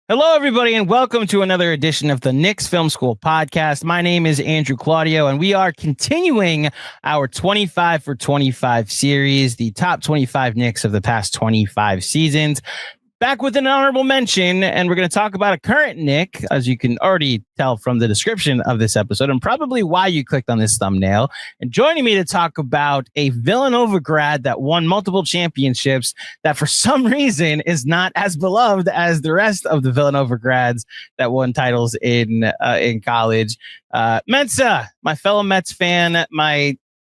Hello, everybody, and welcome to another edition of the Knicks Film School Podcast. My name is Andrew Claudio, and we are continuing our 25 for 25 series, the top 25 Knicks of the past 25 seasons. Back with an honorable mention, and we're going to talk about a current Knick, as you can already tell from the description of this episode, and probably why you clicked on this thumbnail. And joining me to talk about a Villanova grad that won multiple championships that for some reason is not as beloved as the rest of the Villanova grads that won titles in college. Mensa, my fellow Mets fan,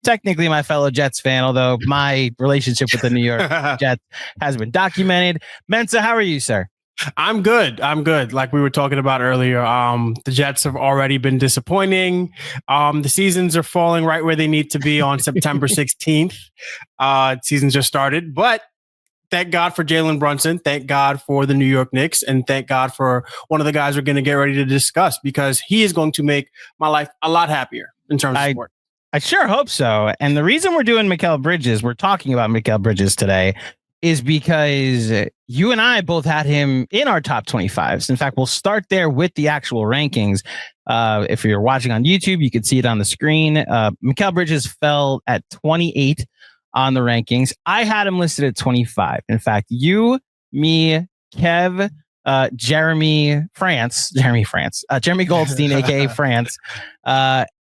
technically my fellow Jets fan, although my relationship with the New York Jets has been documented. Mensa, how are you, sir? I'm good. Like we were talking about earlier, the Jets have already been disappointing. The seasons are falling right where they need to be on September 16th. Season just started, but thank God for Jalen Brunson. Thank God for the New York Knicks. And thank God for one of the guys we're going to get ready to discuss, because he is going to make my life a lot happier in terms of sport. I sure hope so. And the reason we're doing Mikal Bridges, we're talking about Mikal Bridges today, is because you and I both had him in our top 25s. In fact, we'll start there with the actual rankings. If you're watching on YouTube, you can see it on the screen. Mikal Bridges fell at 28 on the rankings. I had him listed at 25. In fact, you, me, Kev, Jeremy Goldstein, aka France,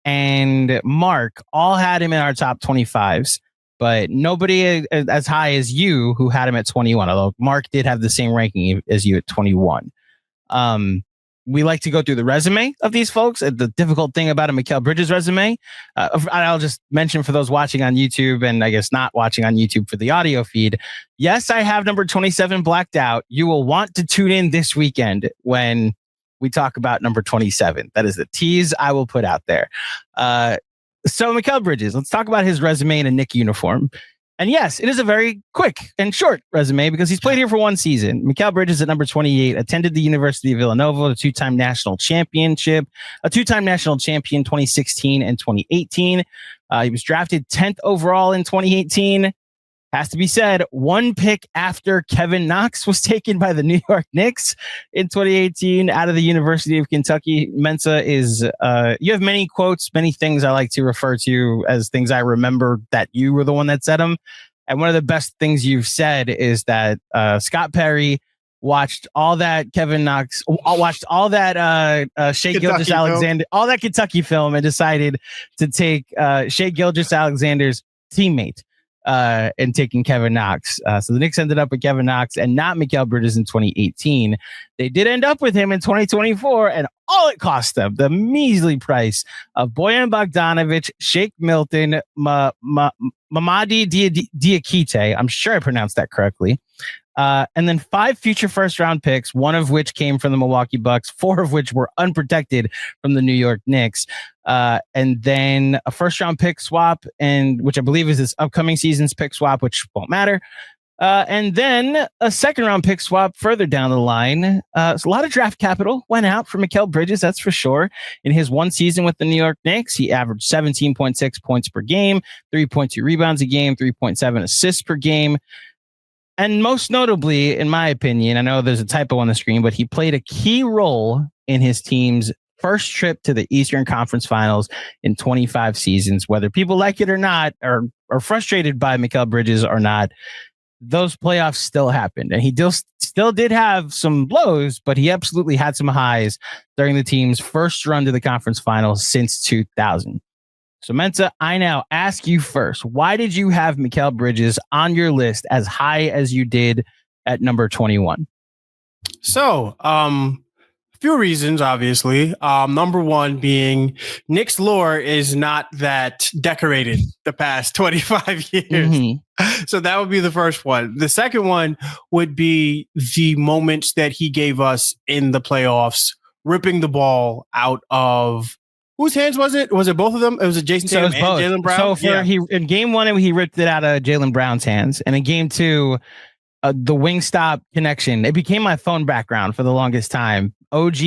and Mark all had him in our top 25s, but nobody as high as you, who had him at 21. Although Mark did have the same ranking as you at 21. We like to go through the resume of these folks. The difficult thing about a Mikal Bridges resume, I'll just mention for those watching on YouTube, and I guess not watching on YouTube for the audio feed. Yes, I have number 27 blacked out. You will want to tune in this weekend when we talk about number 27. That is the tease I will put out there. So Mikal Bridges, let's talk about his resume in a Knick uniform. And yes, it is a very quick and short resume because he's played here for one season. Mikal Bridges at number 28, attended the University of Villanova, a two-time national champion 2016 and 2018. He was drafted 10th overall in 2018. Has to be said, one pick after Kevin Knox was taken by the New York Knicks in 2018 out of the University of Kentucky. Mensa is, you have many quotes, many things I like to refer to as things I remember that you were the one that said them. And one of the best things you've said is that Scott Perry watched all that Kevin Knox, watched all that Shai Gilgeous-Alexander, all that Kentucky film, and decided to take Shai Gilgeous-Alexander's teammate and taking Kevin Knox. So the Knicks ended up with Kevin Knox and not Mikal Bridges in 2018. They did end up with him in 2024, and all it cost them, the measly price of Bojan Bogdanovic, Shake Milton, Mamadi Diakite. I'm sure I pronounced that correctly. And then 5 future first-round picks, one of which came from the Milwaukee Bucks, 4 of which were unprotected from the New York Knicks. And then a first-round pick swap, and which I believe is this upcoming season's pick swap, which won't matter. And then a second-round pick swap further down the line. So a lot of draft capital went out for Mikal Bridges, that's for sure. In his one season with the New York Knicks, he averaged 17.6 points per game, 3.2 rebounds a game, 3.7 assists per game. And most notably, in my opinion, I know there's a typo on the screen, but he played a key role in his team's first trip to the Eastern Conference Finals in 25 seasons. Whether people like it or not, or are frustrated by Mikal Bridges or not, those playoffs still happened. And he still did have some lows, but he absolutely had some highs during the team's first run to the conference finals since 2000. So Mensa, I now ask you first, why did you have Mikal Bridges on your list as high as you did at number 21? So, a few reasons, obviously. Number one being Knicks lore is not that decorated the past 25 years. Mm-hmm. So that would be the first one. The second one would be the moments that he gave us in the playoffs, ripping the ball out of whose hands was it? Was it both of them? It was Jason Tatum and Jaylen Brown. So in game 1, he ripped it out of Jaylen Brown's hands, and in game 2, the Wingstop connection. It became my phone background for the longest time. OG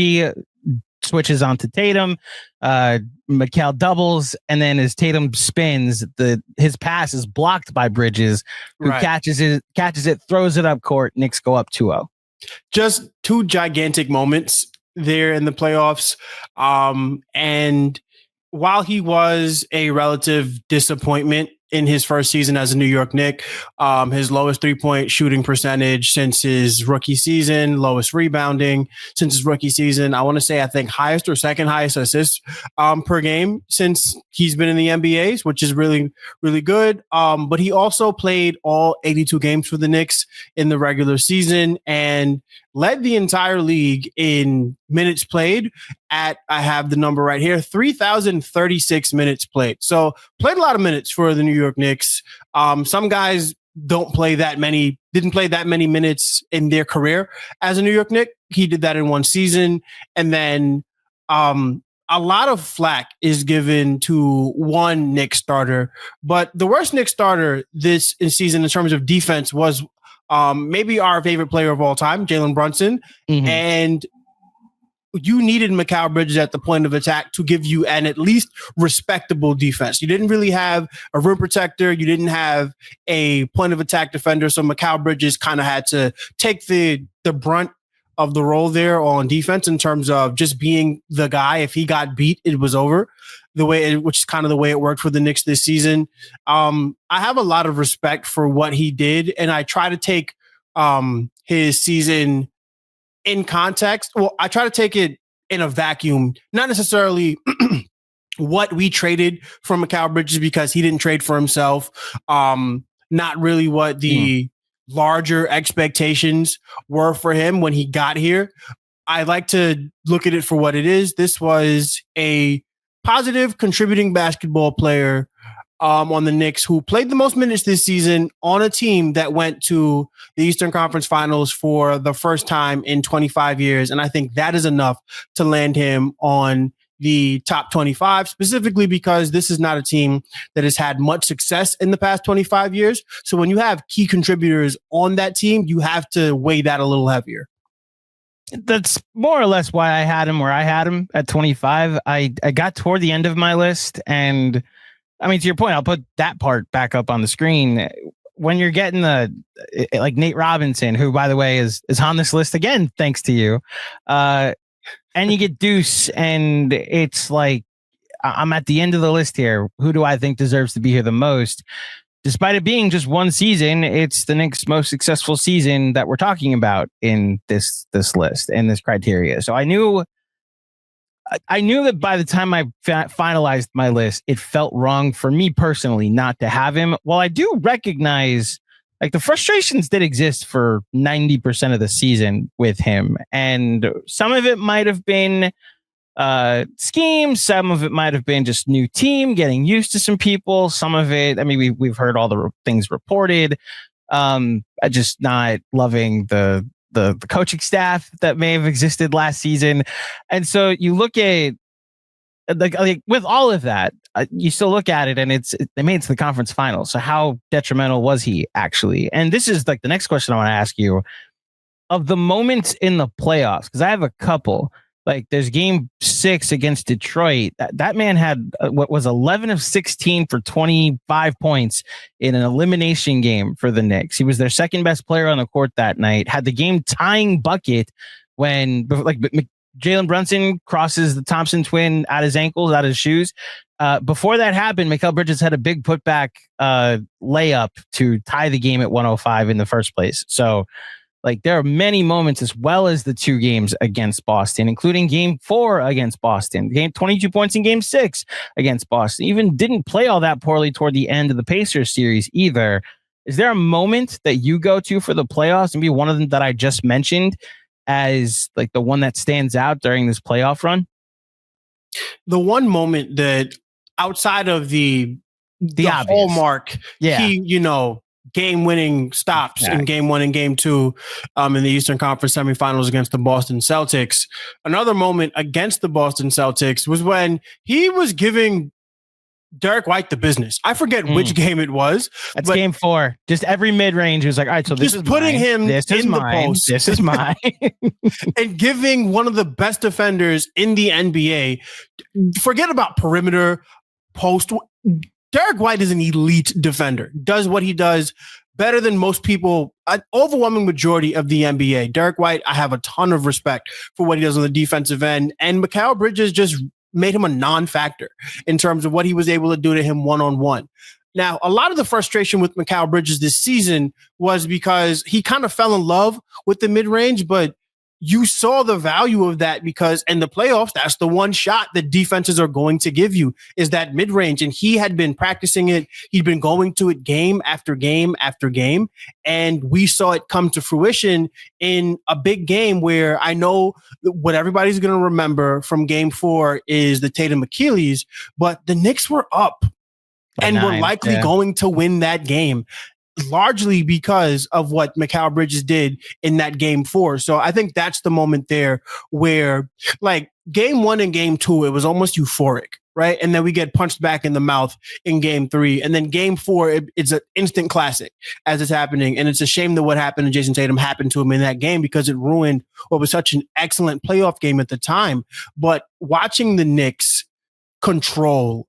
switches onto Tatum, Mikal doubles, and then as Tatum spins, his pass is blocked by Bridges, who catches it, throws it up court. Knicks go up 2-0. just two gigantic moments there in the playoffs. And while he was a relative disappointment in his first season as a New York Knick, his lowest 3-point shooting percentage since his rookie season, lowest rebounding since his rookie season. I want to say, I think highest or second highest assists per game since he's been in the NBAs, which is really, really good. But he also played all 82 games for the Knicks in the regular season and led the entire league in minutes played at, I have the number right here, 3,036 minutes played. So played a lot of minutes for the New York Knicks. Some guys didn't play that many minutes in their career as a New York Knick. He did that in one season. And then a lot of flack is given to one Knicks starter, but the worst Knicks starter this season in terms of defense was maybe our favorite player of all time, Jalen Brunson. Mm-hmm. And you needed Mikal Bridges at the point of attack to give you an at least respectable defense. You didn't really have a rim protector. You didn't have a point of attack defender. So Mikal Bridges kind of had to take the brunt of the role there on defense in terms of just being the guy. If he got beat, it was over. Which is kind of the way it worked for the Knicks this season. I have a lot of respect for what he did, and I try to take his season in context. Well, I try to take it in a vacuum, not necessarily what we traded for Mikal Bridges because he didn't trade for himself. Not really what the larger expectations were for him when he got here. I like to look at it for what it is. This was a positive contributing basketball player on the Knicks who played the most minutes this season on a team that went to the Eastern Conference Finals for the first time in 25 years. And I think that is enough to land him on the top 25, specifically because this is not a team that has had much success in the past 25 years. So when you have key contributors on that team, you have to weigh that a little heavier. That's more or less why I had him where I had him at 25. I got toward the end of my list, and I mean, to your point, I'll put that part back up on the screen. When you're getting like Nate Robinson, who, by the way, is on this list again, thanks to you, and you get Deuce, and it's like, I'm at the end of the list here. Who do I think deserves to be here the most? Despite it being just one season, it's the Knicks' most successful season that we're talking about in this list and this criteria. So I knew that by the time I finalized my list, it felt wrong for me personally not to have him. While I do recognize, like, the frustrations did exist for 90% of the season with him, and some of it might have been scheme, some of it might have been just new team, getting used to some people, some of it, I mean, we've heard all the things reported, just not loving the coaching staff that may have existed last season. And so you look at like with all of that, you still look at it and they made it to the conference finals. So how detrimental was he actually? And this is like the next question I want to ask you. Of the moments in the playoffs, because I have a couple. Like, there's game 6 against Detroit. That man had what was 11 of 16 for 25 points in an elimination game for the Knicks. He was their second best player on the court that night. Had the game tying bucket when, like, Jalen Brunson crosses the Thompson twin out his ankles, out his shoes. Before that happened, Mikal Bridges had a big putback layup to tie the game at 105 in the first place. So, like, there are many moments, as well as the 2 games against Boston, including game 4 against Boston, game 22 points in game 6 against Boston. Even didn't play all that poorly toward the end of the Pacers series either. Is there a moment that you go to for the playoffs, maybe one of them that I just mentioned, as like the one that stands out during this playoff run? The one moment that, outside of the hallmark, game-winning stops in game 1 and game 2 in the Eastern Conference semifinals against the Boston Celtics. Another moment against the Boston Celtics was when he was giving Derek White the business. I forget which game it was. That's game 4. Just every mid-range, he was like, all right, so this is putting him in the post. This is mine. And giving one of the best defenders in the NBA, forget about perimeter, post. Derek White is an elite defender, does what he does better than most people, an overwhelming majority of the NBA. Derek White, I have a ton of respect for what he does on the defensive end. And Mikal Bridges just made him a non-factor in terms of what he was able to do to him one-on-one. Now, a lot of the frustration with Mikal Bridges this season was because he kind of fell in love with the mid-range, but you saw the value of that because in the playoffs, that's the one shot that defenses are going to give you is that mid-range. And he had been practicing it. He'd been going to it game after game after game. And we saw it come to fruition in a big game where I know what everybody's going to remember from game 4 is the Tatum Achilles, but the Knicks were up and were likely going to win that game, largely because of what Mikal Bridges did in that game 4. So I think that's the moment there where like game 1 and game 2, it was almost euphoric, right? And then we get punched back in the mouth in game 3. And then game 4, it's an instant classic as it's happening. And it's a shame that what happened to Jason Tatum happened to him in that game because it ruined what was such an excellent playoff game at the time. But watching the Knicks control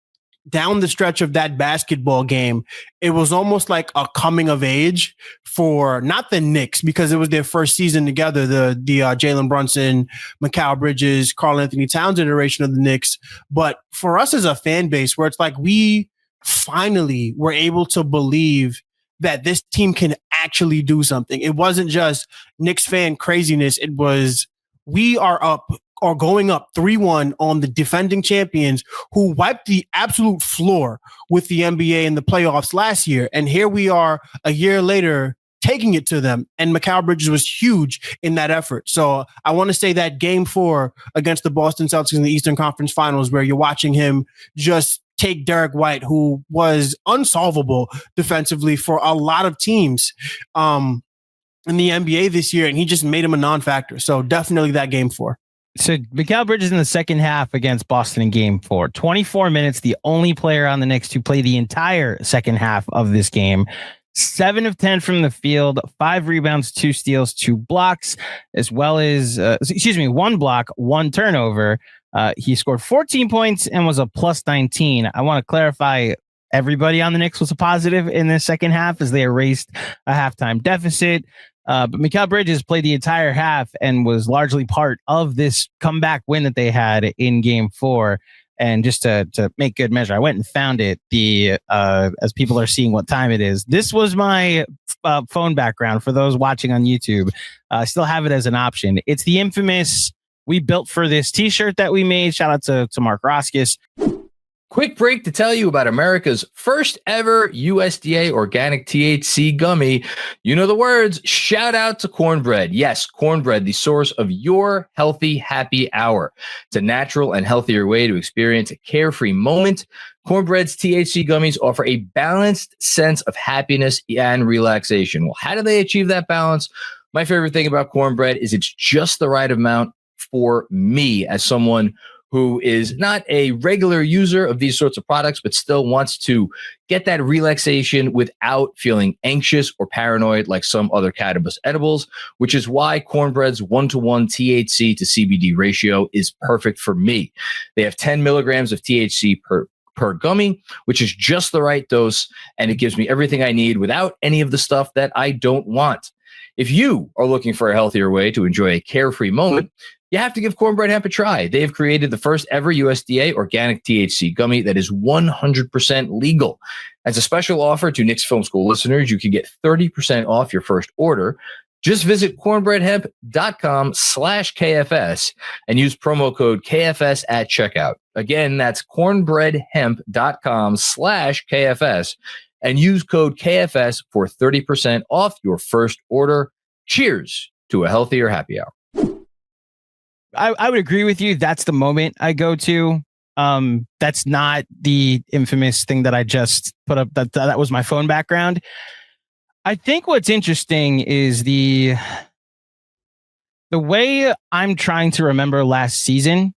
down the stretch of that basketball game, it was almost like a coming of age for not the Knicks because it was their first season together, the Jalen Brunson, Mikal Bridges, Karl-Anthony Towns iteration of the Knicks. But for us as a fan base, where it's like we finally were able to believe that this team can actually do something. It wasn't just Knicks fan craziness. It was we are up or going up 3-1 on the defending champions who wiped the absolute floor with the NBA in the playoffs last year. And here we are a year later taking it to them. And Mikal Bridges was huge in that effort. So I want to say that game 4 against the Boston Celtics in the Eastern Conference Finals, where you're watching him just take Derek White, who was unsolvable defensively for a lot of teams in the NBA this year. And he just made him a non-factor. So definitely that game 4. So Mikal Bridges in the second half against Boston in game 4, 24 minutes, the only player on the Knicks to play the entire second half of this game. 7 of 10 from the field, 5 rebounds, 2 steals, 2 blocks, as well as, 1 block, 1 turnover. He scored 14 points and was a plus 19. I want to clarify, everybody on the Knicks was a positive in the second half as they erased a halftime deficit. But Mikal Bridges played the entire half and was largely part of this comeback win that they had in game 4. And just to make good measure, I went and found it. As people are seeing what time it is, this was my phone background for those watching on YouTube. I still have it as an option. It's the infamous "We Built for This" t-shirt that we made. Shout out to Mark Roskis. Quick break to tell you about America's first ever USDA organic THC gummy. You know the words. Shout out to Cornbread. Yes, Cornbread, the source of your healthy happy hour. It's a natural and healthier way to experience a carefree moment. Cornbread's THC gummies offer a balanced sense of happiness and relaxation. Well, how do they achieve that balance? My favorite thing about Cornbread is it's just the right amount for me as someone who is not a regular user of these sorts of products, but still wants to get that relaxation without feeling anxious or paranoid like some other cannabis edibles, which is why Cornbread's 1-to-1 THC to CBD ratio is perfect for me. They have 10 milligrams of THC per gummy, which is just the right dose, and it gives me everything I need without any of the stuff that I don't want. If you are looking for a healthier way to enjoy a carefree moment, you have to give Cornbread Hemp a try. They have created the first ever USDA organic THC gummy that is 100% legal. As a special offer to Knicks Film School listeners, you can get 30% off your first order. Just visit cornbreadhemp.com/KFS and use promo code KFS at checkout. Again, that's cornbreadhemp.com/KFS and use code KFS for 30% off your first order. Cheers to a healthier happy hour. I would agree with you. That's the moment I go to. That's not the infamous thing that I just put up. That was my phone background. I think what's interesting is the way I'm trying to remember last season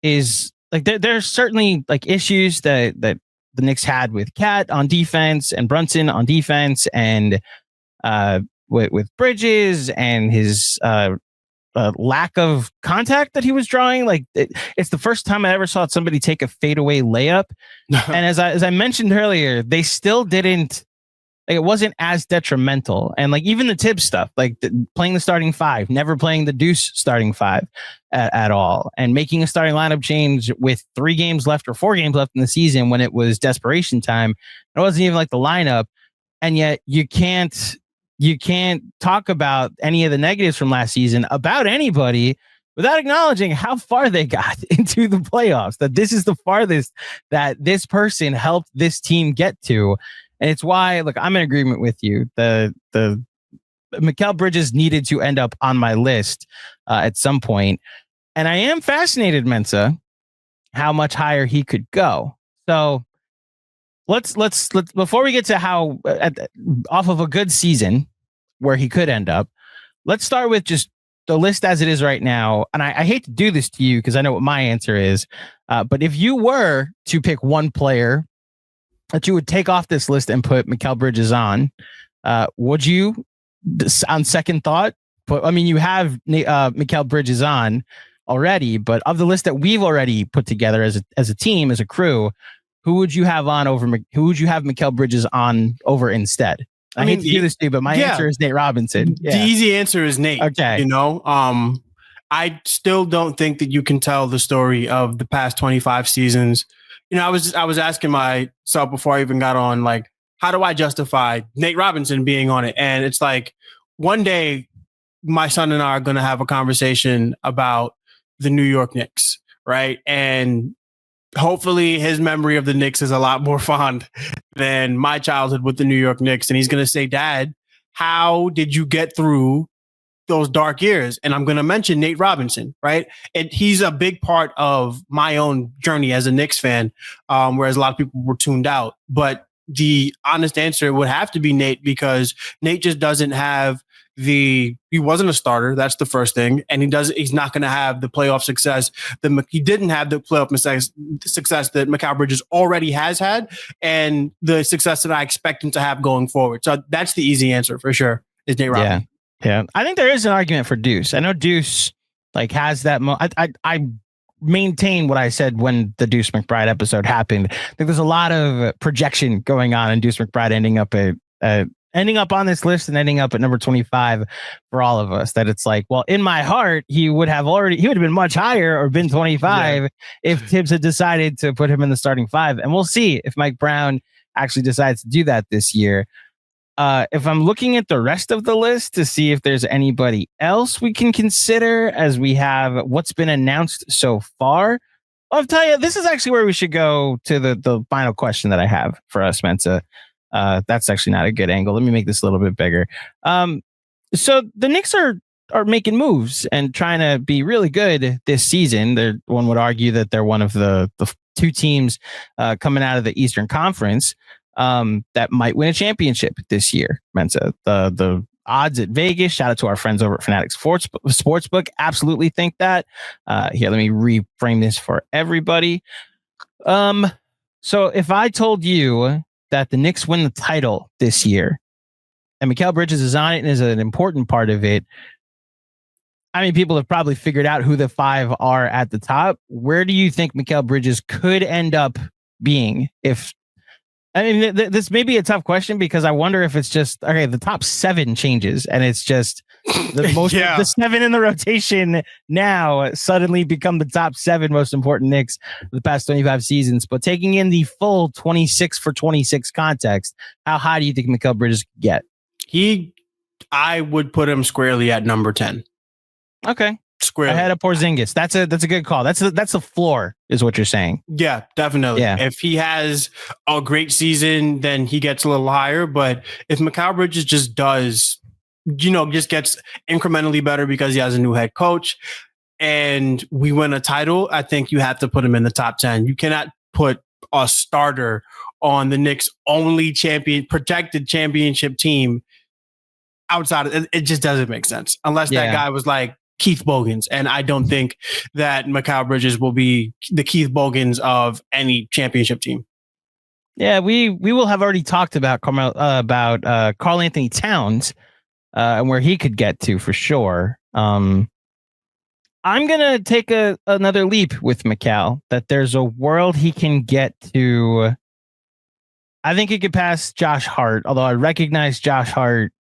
is like there's certainly like issues that the Knicks had with Cat on defense and Brunson on defense and with Bridges and his lack of contact that he was drawing. Like it's the first time I ever saw somebody take a fadeaway layup. And as I mentioned earlier, they still didn't like it wasn't as detrimental. And like even the Tibbs stuff, like playing the starting five, never playing the Deuce starting five at all, and making a starting lineup change with 3 games left or 4 games left in the season when it was desperation time. It wasn't even like the lineup. And yet you can't talk about any of the negatives from last season about anybody without acknowledging how far they got into the playoffs, that this is the farthest that this person helped this team get to. And it's why, look, I'm in agreement with you. The Mikal Bridges needed to end up on my list at some point. And I am fascinated, Mensa, how much higher he could go. So let's before we get to how off of a good season where he could end up, let's start with just the list as it is right now. And I hate to do this to you because I know what my answer is. But if you were to pick one player that you would take off this list and put Mikal Bridges on, would you, on second thought, you have Mikal Bridges on already, but of the list that we've already put together as a team, as a crew, who would you have Mikal Bridges on over instead? I hate to do this to you, but my answer is Nate Robinson. The easy answer is Nate. Okay. I still don't think that you can tell the story of the past 25 seasons. I was asking myself before I even got on, like, how do I justify Nate Robinson being on it? And it's like, one day my son and I are going to have a conversation about the New York Knicks, right? And hopefully his memory of the Knicks is a lot more fond than my childhood with the New York Knicks. And he's going to say, Dad, how did you get through those dark years? And I'm going to mention Nate Robinson, right? And he's a big part of my own journey as a Knicks fan, whereas a lot of people were tuned out. But the honest answer would have to be Nate, because Nate just doesn't have he wasn't a starter. That's the first thing. And he's not going to have the playoff success he didn't have the playoff success that Mikal Bridges already has had, and the success that I expect him to have going forward. So that's the easy answer for sure, is Nate Robinson. Yeah. I think there is an argument for Deuce. I know Deuce has that. I maintain what I said when the Deuce McBride episode happened. I think there's a lot of projection going on, and Deuce McBride ending up on this list and ending up at number 25 for all of us. That it's like, well, in my heart, he would have been much higher or been 25 if Tibbs had decided to put him in the starting 5. And we'll see if Mike Brown actually decides to do that this year. If I'm looking at the rest of the list to see if there's anybody else we can consider as we have what's been announced so far, I'll tell you, this is actually where we should go to the final question that I have for us, Mensa. That's actually not a good angle. Let me make this a little bit bigger. So the Knicks are making moves and trying to be really good this season. One would argue that they're one of the 2 teams coming out of the Eastern Conference that might win a championship this year, Mensa. The odds at Vegas, shout out to our friends over at Fanatics Sportsbook, absolutely think that. Here, let me reframe this for everybody. So if I told you that the Knicks win the title this year and Mikal Bridges is on it and is an important part of it, I mean, people have probably figured out who the 5 are at the top. Where do you think Mikal Bridges could end up being? This may be a tough question, because I wonder if it's just, okay, the top 7 changes and it's just the most, the 7 in the rotation now suddenly become the top 7 most important Knicks of the past 25 seasons. But taking in the full 26 for 26 context, how high do you think Mikal Bridges could get? I would put him squarely at number 10. Okay. Squarely ahead of Porzingis. That's a good call. That's the floor, is what you're saying. Yeah, definitely. Yeah. If he has a great season, then he gets a little higher. But if Mikal Bridges just gets incrementally better because he has a new head coach and we win a title, I think you have to put him in the top 10. You cannot put a starter on the Knicks' only protected championship team outside of it. Just doesn't make sense unless that guy was like Keith Bogans. And I don't think that Mikal Bridges will be the Keith Bogans of any championship team. Yeah, we will have already talked about Karl-Anthony Towns and where he could get to for sure. I'm going to take another leap with Mikal, that there's a world he can get to. I think it could pass Josh Hart, although I recognize Josh Hart.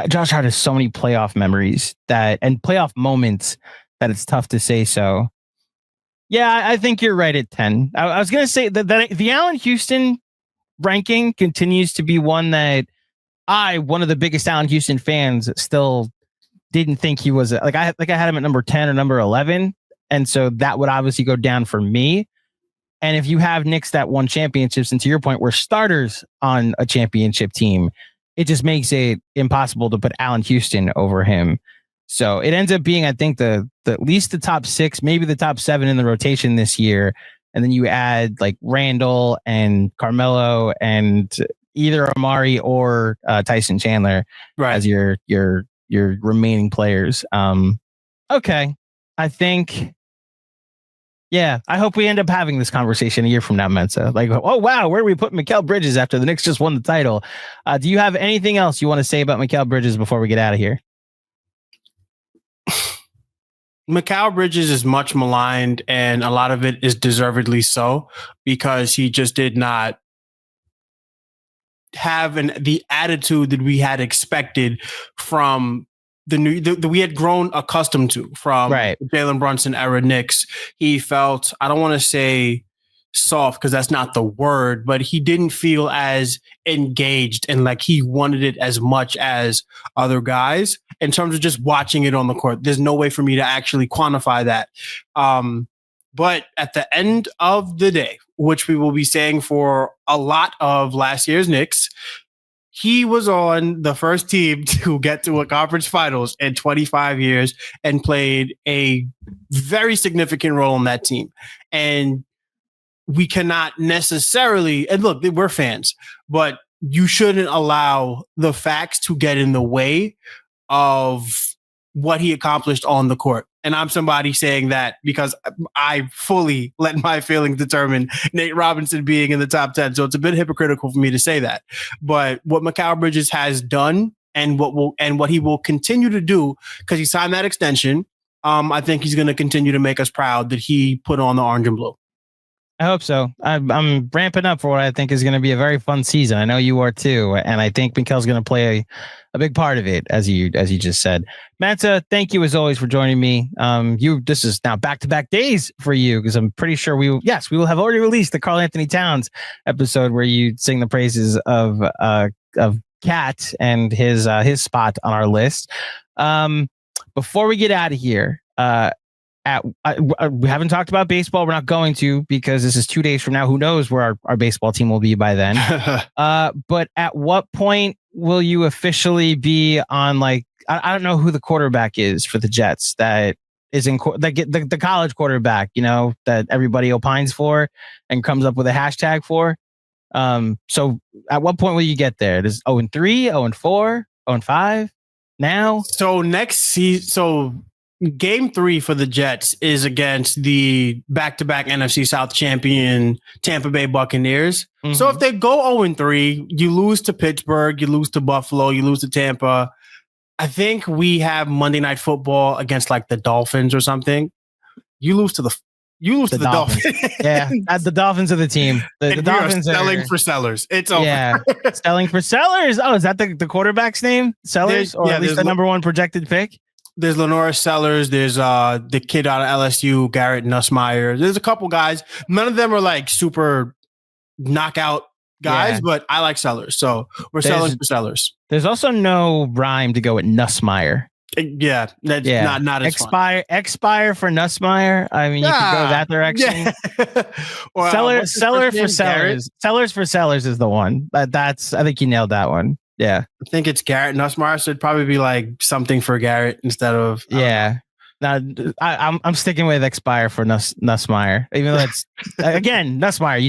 Josh Hart has so many playoff memories and playoff moments that it's tough to say so. Yeah, I think you're right at 10. I was going to say that the Allen Houston ranking continues to be one that one of the biggest Allen Houston fans, still didn't think he was I had him at number 10 or number 11. And so that would obviously go down for me. And if you have Knicks that won championships, and to your point, we're starters on a championship team, it just makes it impossible to put Allen Houston over him. So it ends up being, I think, the at least the top 6, maybe the top 7 in the rotation this year. And then you add like Randall and Carmelo and either Amari or Tyson Chandler as your remaining players. Okay. I think, yeah, I hope we end up having this conversation a year from now, Mensa. Like, oh, wow, where do we put Mikal Bridges after the Knicks just won the title? Do you have anything else you want to say about Mikal Bridges before we get out of here? Mikal Bridges is much maligned, and a lot of it is deservedly so, because he just did not have the attitude that we had expected from that we had grown accustomed to from Jalen Brunson era Knicks. He felt, I don't want to say soft because that's not the word, but he didn't feel as engaged and like he wanted it as much as other guys in terms of just watching it on the court. There's no way for me to actually quantify that. But at the end of the day, which we will be saying for a lot of last year's Knicks, he was on the first team to get to a conference finals in 25 years and played a very significant role in that team. And we cannot necessarily, and look, we're fans, but you shouldn't allow the facts to get in the way of what he accomplished on the court. And I'm somebody saying that because I fully let my feelings determine Nate Robinson being in the top 10. So it's a bit hypocritical for me to say that. But what Mikal Bridges has done and what he will continue to do, because he signed that extension, I think he's going to continue to make us proud that he put on the orange and blue. I hope so. I'm ramping up for what I think is going to be a very fun season. I know you are too, and I think Mikal's going to play a big part of it, as you just said. Mensa, thank you as always for joining me. This is now back-to-back days for you, because I'm pretty sure we will have already released the Karl-Anthony Towns episode where you sing the praises of Cat and his spot on our list. Before we get out of here, we haven't talked about baseball. We're not going to, because this is 2 days from now. Who knows where our baseball team will be by then. But at what point will you officially be on, like, I don't know who the quarterback is for the Jets that is in the college quarterback, that everybody opines for and comes up with a hashtag for. So at what point will you get there? Does 0-3, 0-4, 0-5 now? So next season, Game 3 for the Jets is against the back-to-back NFC South champion Tampa Bay Buccaneers. Mm-hmm. So if they go 0-3, you lose to Pittsburgh, you lose to Buffalo, you lose to Tampa. I think we have Monday Night Football against like the Dolphins or something. You lose to the Dolphins. Yeah, the Dolphins are the team. The Dolphins are selling for Sellers. It's over. Yeah, selling for Sellers. Oh, is that the quarterback's name? Sellers, or at least the number one projected pick? There's Lenora Sellers. There's the kid out of LSU, Garrett Nussmeier. There's a couple guys. None of them are like super knockout guys, but I like Sellers. So we're selling for Sellers. There's also no rhyme to go with Nussmeier. Yeah, that's not as expire for Nussmeier. I mean, you could go that direction. Yeah. Seller for Sellers. Sellers for Sellers is the one. I think you nailed that one. Yeah, I think it's Garrett Nussmeier, so it'd probably be like something for Garrett instead of Now I'm sticking with expire for Nussmeier, even though it's again Nussmeier.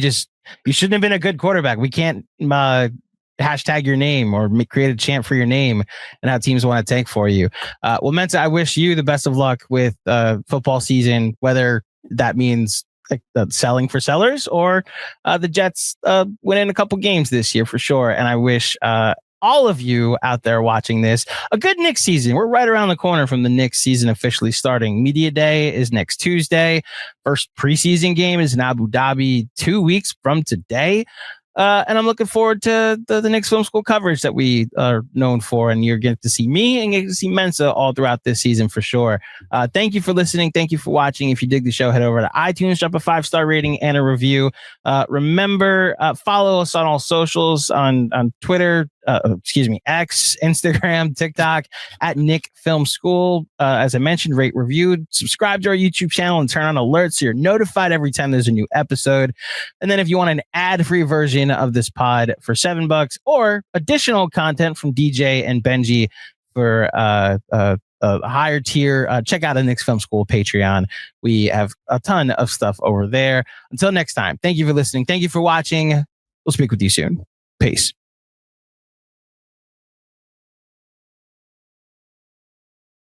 You shouldn't have been a good quarterback. We can't hashtag your name or create a chant for your name and how teams want to tank for you. Well, Mensa, I wish you the best of luck with football season, whether that means selling for Sellers or the Jets winning a couple games this year for sure. And I wish all of you out there watching this a good Knicks season. We're right around the corner from the Knicks season officially starting. Media Day is next Tuesday. First preseason game is in Abu Dhabi 2 weeks from today. And I'm looking forward to the Knicks Film School coverage that we are known for. And you're getting to see me and getting to see Mensa all throughout this season for sure. Thank you for listening. Thank you for watching. If you dig the show, head over to iTunes, drop a 5-star rating and a review. Remember, follow us on all socials on Twitter, X, Instagram, TikTok at Knicks Film School. As I mentioned, rate, reviewed, subscribe to our YouTube channel and turn on alerts so you're notified every time there's a new episode. And then if you want an ad-free version of this pod for $7 or additional content from DJ and Benji for a higher tier, check out the Knicks Film School Patreon. We have a ton of stuff over there. Until next time, thank you for listening. Thank you for watching. We'll speak with you soon. Peace.